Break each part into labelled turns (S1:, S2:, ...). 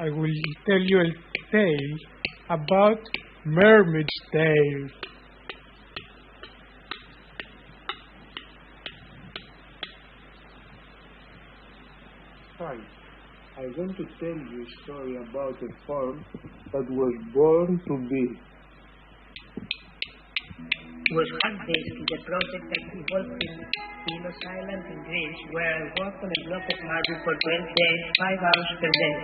S1: I will tell you a tale about Mermaid's Tale. Hi, I'm going to tell you a story about a farm that was born to be.
S2: Was Hackumenta is a project that involved in Pinos Island in Greece, where I worked on a block of marble for 12 days, 5 hours per day.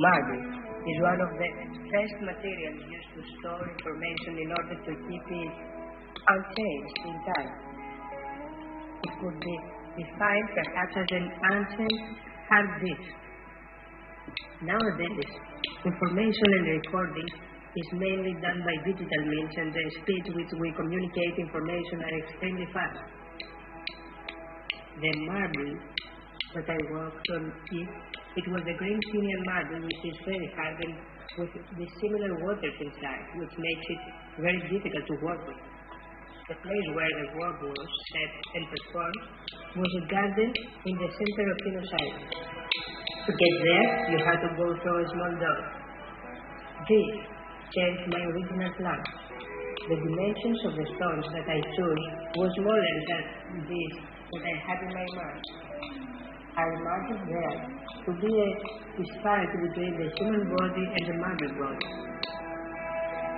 S2: Marble is one of the first materials used to store information in order to keep it unchanged in time. It could be defined perhaps as an ancient hard disk. Nowadays, information and recording is mainly done by digital means, and the speed with which we communicate information are extremely fast. The marble that I worked on, it was a green Syrian marble, which is very hard and with dissimilar waters inside, which makes it very difficult to work with. The place where the work was set and performed was a garden in the center of Pinos Island. To get there, you had to go through a small door. This changed my original plan. The dimensions of the stones that I chose were smaller than these that I had in my mind. I imagined there to be a disparity between the human body and the marble body.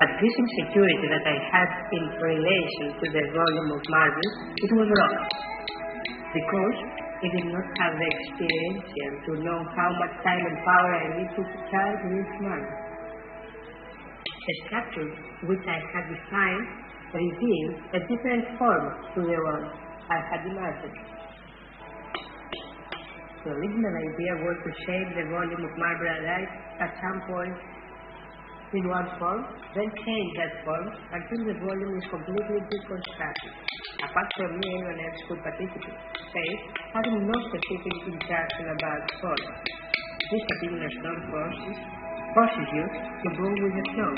S2: But this insecurity that I had in relation to the volume of marble, it was wrong. Because I did not have the experience to know how much time and power I need to charge each marble. The structure which I had defined revealed a different form to the one I had imagined. The original idea was to shape the volume of marble right at some point in one form, then change that form until the volume is completely deconstructed. Apart from me, anyone else could participate, having no specific instruction about form. This particular stone forces you to go with the flow.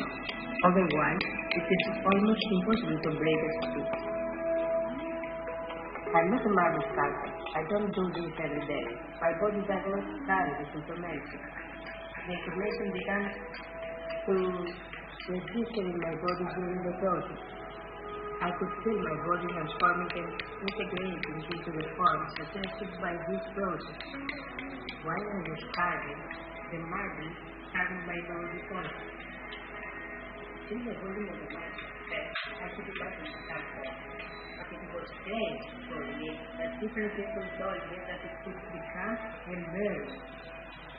S2: Otherwise, it is almost impossible to break a stick. I'm not a marble sculptor. I don't do this every day. My body does not carry this information. The information began to register in my body during the process. I could feel my body transforming and integrating into the form suggested by this process. While I was carving, the marble carried my body forward. In the volume of the marble, I could imagine some form. But it was strange for me that different people told me that it could become a merge.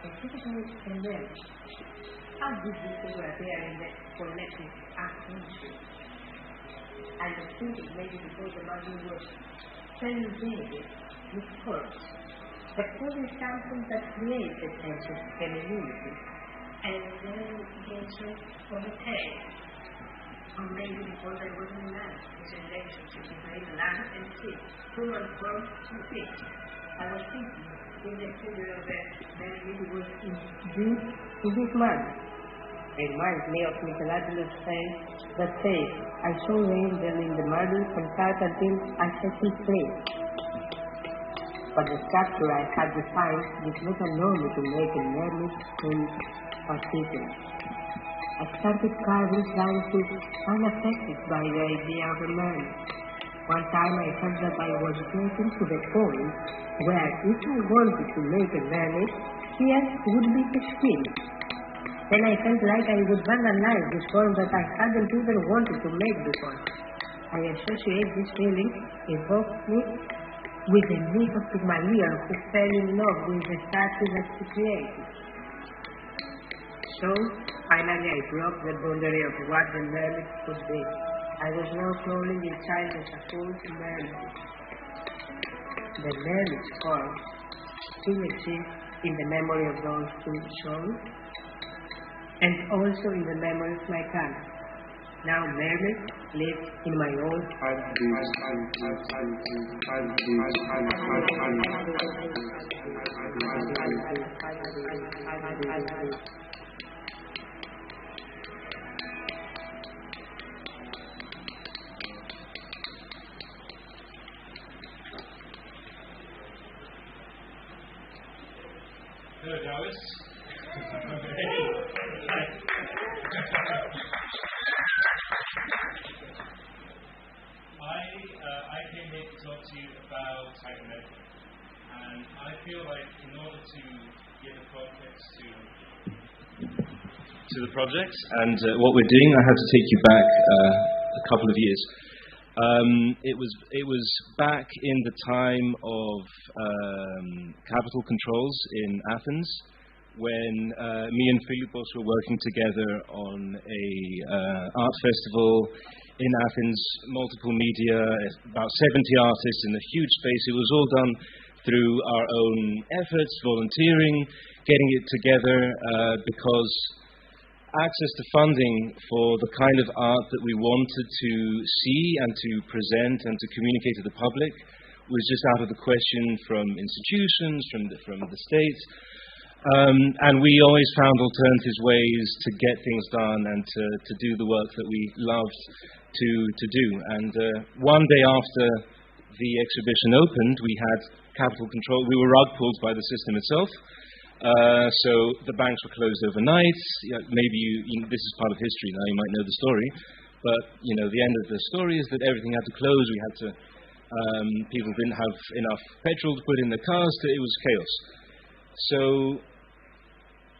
S2: Specifically a merge. How did this thing appear in the collective unconscious? I was thinking maybe because the marble was femininity with force. But form is something that creates a sense of femininity, and then gets on the tail. Or maybe because I was in land, this relationship between land and sea, human form and fish. I was thinking in the figure of the femininity was induced in this marble. It reminds me of Michelangelo's face that says, I saw the angel in the marble from start until I set him free. But the structure I had defined did not allow me to make a mermaid in particular. I started carving slices unaffected by the idea of a mermaid. One time I felt that I was getting to the point where if I wanted to make a mermaid, here would be the skin. Then I felt like I would vandalize this form that I hadn't even wanted to make before. I associate this feeling evoked me with the myth of Pygmalion who fell in love with the statue that he created. So, finally I broke the boundary of what the mermaid could be. I was now crawling inside the supposed mermaid. The mermaid's form still exists in the memory of those who saw it, and also in the memory of my camera. Now mermaid lives in my own heart.
S3: Hello, DAOist. I came here to talk to you about Hackumenta, and I feel like in order to give a context to the project and what we're doing, I have to take you back a couple of years. It was back in the time of capital controls in Athens, when me and Filippos were working together on a art festival in Athens, multiple media, about 70 artists in a huge space. It was all done through our own efforts, volunteering, getting it together, because access to funding for the kind of art that we wanted to see and to present and to communicate to the public was just out of the question from institutions, from the state. And we always found alternative ways to get things done and to do the work that we loved to do. And one day after the exhibition opened, we had capital control. We were rug pulled by the system itself. So the banks were closed overnight. Maybe this is part of history now, you might know the story. But, the end of the story is that everything had to close. We had to, people didn't have enough petrol to put in their cars. It was chaos. So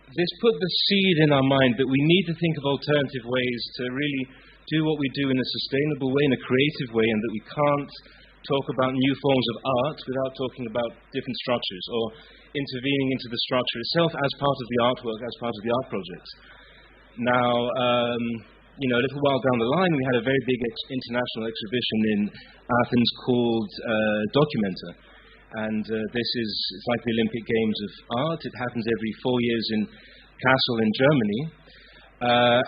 S3: this put the seed in our mind that we need to think of alternative ways to really do what we do in a sustainable way, in a creative way, and that we can't talk about new forms of art without talking about different structures or intervening into the structure itself as part of the artwork, as part of the art project. Now, a little while down the line, we had a very big international exhibition in Athens called Hackumenta. And it's like the Olympic Games of art. It happens every 4 years in Kassel in Germany.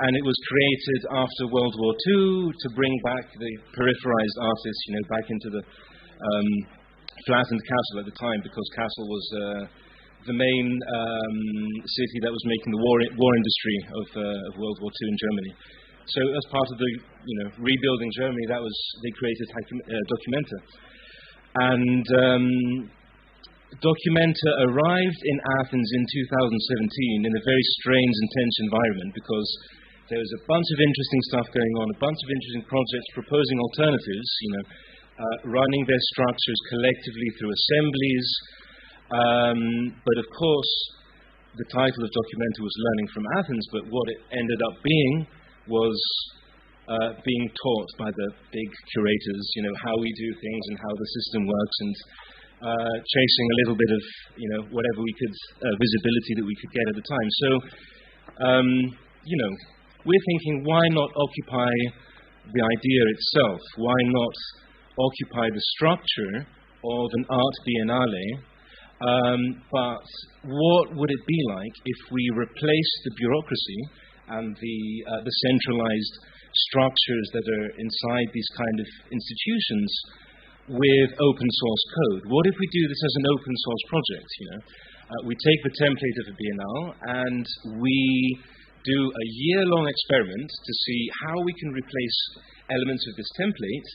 S3: And it was created after World War II to bring back the peripherized artists, back into the flattened Kassel at the time, because Kassel was the main city that was making the war industry of World War II in Germany. So as part of the rebuilding Germany, they created Hackumenta. And Hackumenta arrived in Athens in 2017 in a very strange and tense environment, because there was a bunch of interesting stuff going on, a bunch of interesting projects proposing alternatives, running their structures collectively through assemblies. But of course, the title of Hackumenta was Learning from Athens, but what it ended up being was being taught by the big curators, how we do things and how the system works, and chasing a little bit of, whatever we could, visibility that we could get at the time. So, we're thinking, why not occupy the idea itself? Why not occupy the structure of an art biennale? But what would it be like if we replaced the bureaucracy and the centralized structures that are inside these kind of institutions with open source code? What if we do this as an open source project? We take the template of a biennale and we do a year-long experiment to see how we can replace elements of this template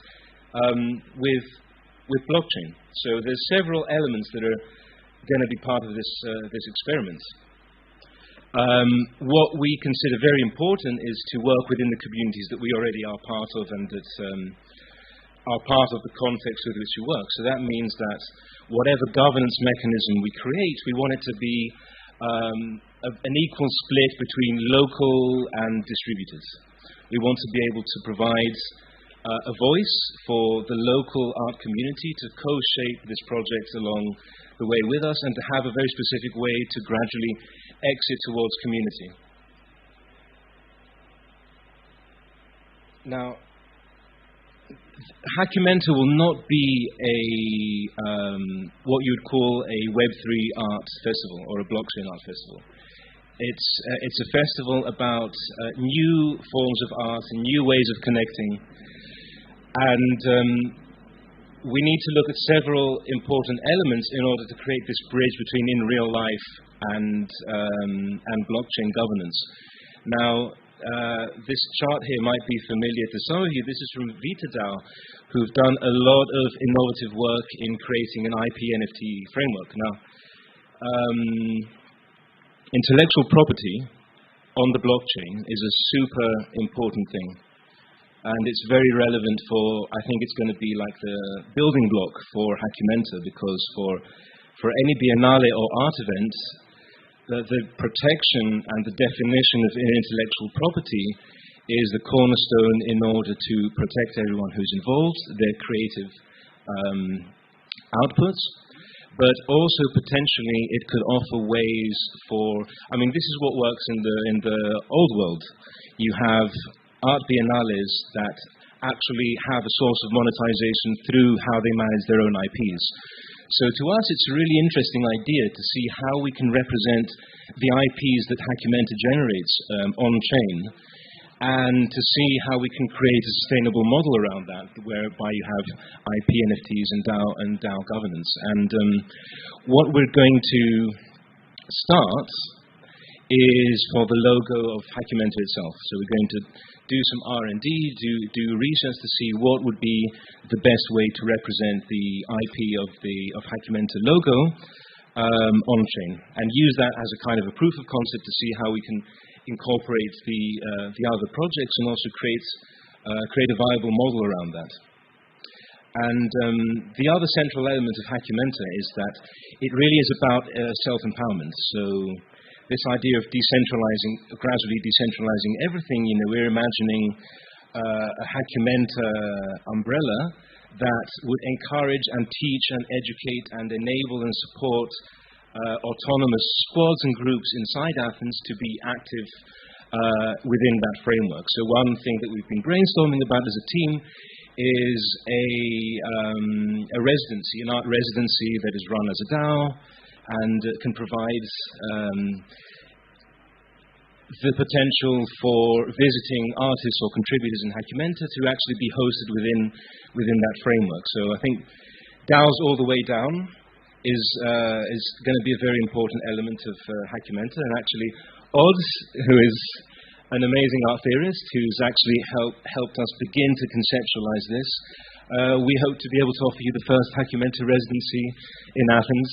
S3: with blockchain. So there's several elements that are going to be part of this experiment. What we consider very important is to work within the communities that we already are part of and that are part of the context with which we work. So that means that whatever governance mechanism we create, we want it to be an equal split between local and distributed. We want to be able to provide a voice for the local art community to co-shape this project along the way with us, and to have a very specific way to gradually exit towards community. Now, Hackumenta will not be what you would call a Web3 art festival or a blockchain art festival. It's a festival about new forms of art and new ways of connecting. And we need to look at several important elements in order to create this bridge between in real life and blockchain governance. Now, this chart here might be familiar to some of you. This is from DAO, who've done a lot of innovative work in creating an IP NFT framework. Now, intellectual property on the blockchain is a super important thing. And it's very relevant for, I think it's going to be like the building block for Hackumenta, because for any Biennale or art event, the protection and the definition of intellectual property is the cornerstone in order to protect everyone who's involved, their creative outputs, but also potentially it could offer ways for, I mean, this is what works in the old world. You have art biennales that actually have a source of monetization through how they manage their own IPs. So to us, it's a really interesting idea to see how we can represent the IPs that Hackumenta generates on-chain, and to see how we can create a sustainable model around that, whereby you have IP NFTs and DAO governance. And what we're going to start is for the logo of Hackumenta itself. So we're going to do some R&D, do research to see what would be the best way to represent the IP of Hackumenta logo on-chain, and use that as a kind of a proof of concept to see how we can incorporate the other projects and also create a viable model around that. And the other central element of Hackumenta is that it really is about self-empowerment. So this idea of gradually decentralizing everything, we're imagining a Hackumenta umbrella that would encourage and teach and educate and enable and support autonomous squads and groups inside Athens to be active within that framework. So one thing that we've been brainstorming about as a team is a residency, an art residency that is run as a DAO and can provide the potential for visiting artists or contributors in Hackumenta to actually be hosted within that framework. So I think DAOs all the way down is going to be a very important element of Hackumenta. And actually, Odds, who is an amazing art theorist who's actually helped us begin to conceptualize this, we hope to be able to offer you the first Hackumenta residency in Athens,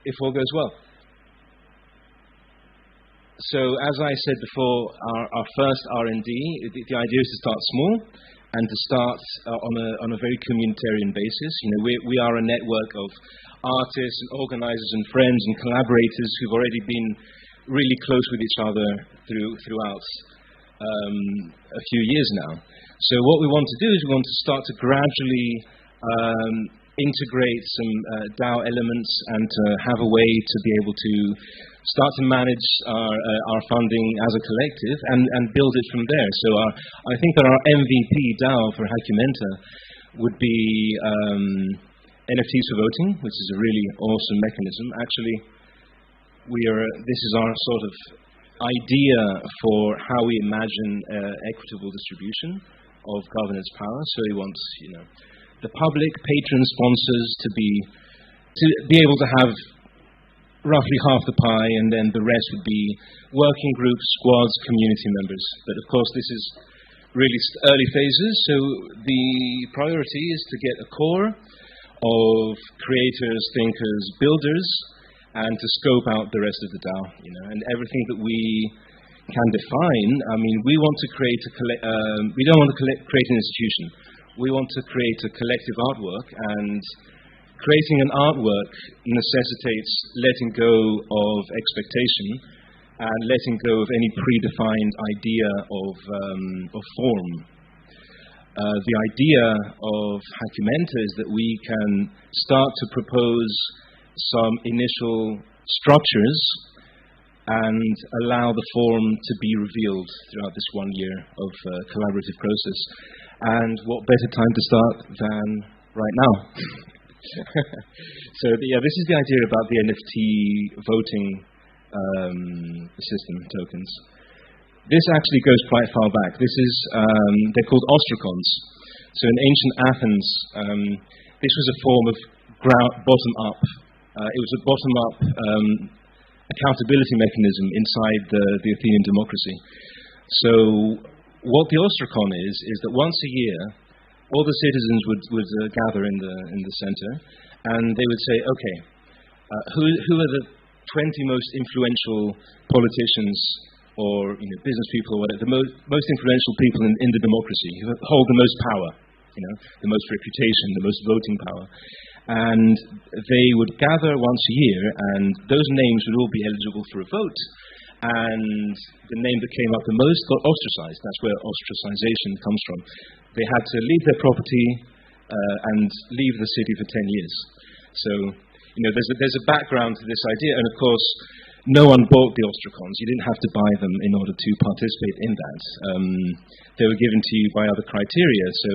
S3: if all goes well. So, as I said before, our first R&D, the idea is to start small and to start on a very communitarian basis. We are a network of artists and organizers and friends and collaborators who've already been really close with each other throughout a few years now. So what we want to do is we want to start to gradually integrate some DAO elements and to have a way to be able to start to manage our funding as a collective and build it from there. So I think that our MVP DAO for Hackumenta would be NFTs for voting, which is a really awesome mechanism. Actually, this is our sort of idea for how we imagine equitable distribution of governance power. So we want, the public, patron sponsors to be able to have roughly half the pie, and then the rest would be working groups, squads, community members. But of course, this is really early phases. So the priority is to get a core of creators, thinkers, builders, and to scope out the rest of the DAO, and everything that we can define. I mean, we want to create we don't want to create an institution. We want to create a collective artwork, and creating an artwork necessitates letting go of expectation and letting go of any predefined idea of form. The idea of Hackumenta is that we can start to propose some initial structures and allow the form to be revealed throughout this 1 year of collaborative process. And what better time to start than right now? So this is the idea about the NFT voting system tokens. This actually goes quite far back. This is they're called ostracons. So in ancient Athens, this was a form of bottom up. It was a bottom up accountability mechanism inside the Athenian democracy. So what the ostracon is that once a year, all the citizens would gather in the center, and they would say, okay, who are the 20 most influential politicians or business people or whatever, the most influential people in the democracy who hold the most power, the most reputation, the most voting power. And they would gather once a year, and those names would all be eligible for a vote. And the name that came up the most got ostracized. That's where ostracization comes from. They had to leave their property and leave the city for 10 years. So, there's a background to this idea, and of course, no one bought the ostracons. You didn't have to buy them in order to participate in that. They were given to you by other criteria. So,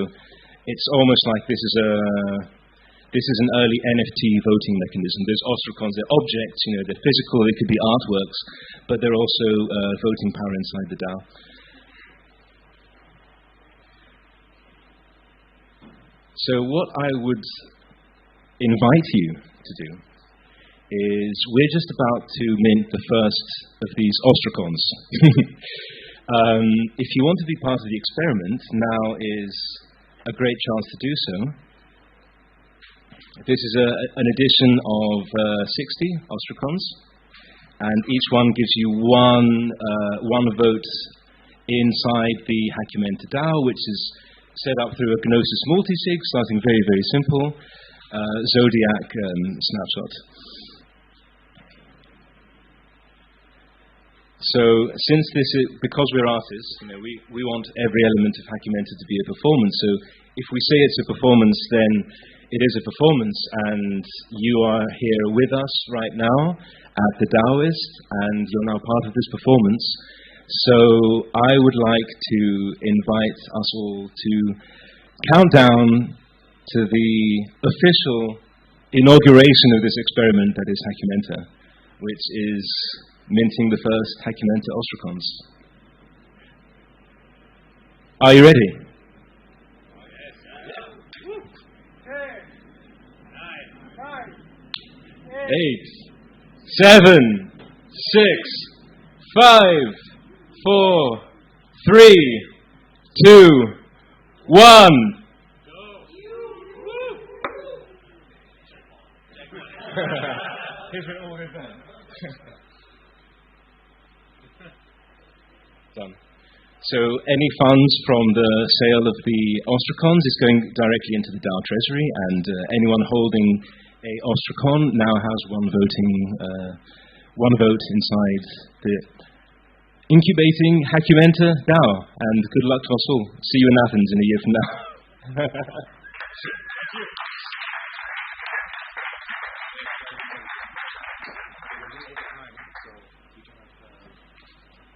S3: it's almost like this is an early NFT voting mechanism. There's ostracons, they're objects, they're physical, they could be artworks, but they're also voting power inside the DAO. So what I would invite you to do is we're just about to mint the first of these ostracons. If you want to be part of the experiment, now is a great chance to do so. This is an edition of 60 ostracons, and each one gives you one vote inside the Hackumenta DAO, which is set up through a Gnosis multisig, starting very, very simple, Zodiac snapshot. So, because we're artists, we want every element of Hackumenta to be a performance. So, if we say it's a performance, then it is a performance, and you are here with us right now at the DAOist, and you're now part of this performance. So I would like to invite us all to count down to the official inauguration of this experiment that is Hackumenta, which is minting the first Hackumenta ostracons. Are you ready? 8, 7, 6, 5, 4, 3, 2, 1. Done. So any funds from the sale of the ostracons is going directly into the DAO treasury, and anyone holding a ostracon now has one vote inside the incubating Hackumenta DAO. And good luck to us all. See you in Athens in a year from now.